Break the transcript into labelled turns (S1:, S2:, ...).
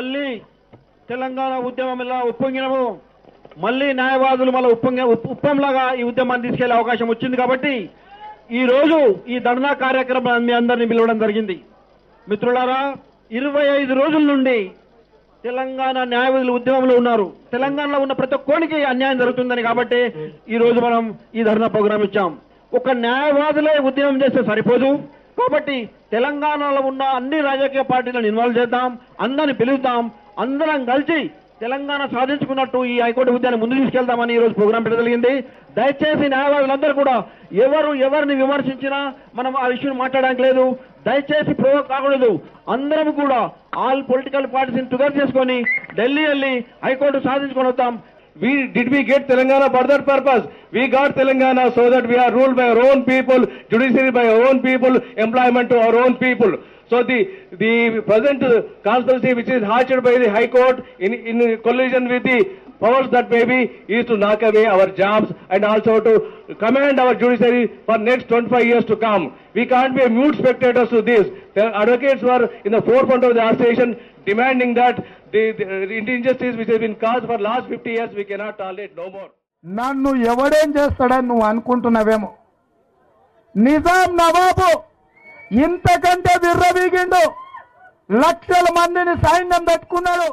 S1: మళ్ళీ తెలంగాణ ఉద్యమం ఇలా ఉప్పొంగినము, మళ్ళీ న్యాయవాదులు మళ్ళీ ఉప్పంలాగా ఈ ఉద్యమాన్ని తీసుకెళ్లే అవకాశం వచ్చింది. కాబట్టి ఈ రోజు ఈ ధర్నా కార్యక్రమం మీ అందరినీ పిలవడం జరిగింది. మిత్రులారా, 25 రోజుల నుండి తెలంగాణ న్యాయవాదులు ఉద్యమంలో ఉన్నారు. తెలంగాణలో ఉన్న ప్రతి ఒక్కరికి అన్యాయం జరుగుతుందని కాబట్టి ఈ రోజు మనం ఈ ధర్నా ప్రోగ్రాం ఇచ్చాం. ఒక న్యాయవాదులే ఉద్యమం చేస్తే సరిపోదు. కాబట్టి తెలంగాణలో ఉన్న అన్ని రాజకీయ పార్టీలను ఇన్వాల్వ్ చేద్దాం, అందరిని పిలుద్దాం, అందరం కలిసి తెలంగాణ సాధించుకున్నట్టు ఈ హైకోర్టు ఉద్యమాన్ని ముందు తీసుకెళ్దామని ఈ రోజు ప్రోగ్రాం పెట్టగలిగింది. దయచేసి న్యాయవాదులందరూ కూడా ఎవరిని విమర్శించినా మనం ఆ విషయం మాట్లాడడానికి లేదు. దయచేసి ప్రొవోక్ కాకూడదు. అందరం కూడా ఆల్ పొలిటికల్ పార్టీస్ టుగెదర్ చేసుకొని ఢిల్లీ వెళ్ళి హైకోర్టు సాధించుకొని వద్దాం.
S2: Did we get Telangana for that purpose? We got Telangana so that we are ruled by our own people, judiciary by our own people, employment to our own people. So the present conspiracy which is hatched by the High Court in collision with the powers that may be is to knock away our jobs and also to command our judiciary for next 25 years to come. We can't be mute spectators to this. The advocates were in the forefront of the agitation demanding that the injustice which has been caused for last 50 years we cannot tolerate no more.
S3: నన్ను ఎవడేం చేస్తాడని నువ్వు అనుకుంటున్నావేమో. నిజాం నవాబు ఇంతకంటే విర్రవీగిండు, లక్షల మందిని సైన్యం పెట్టుకున్నాడు.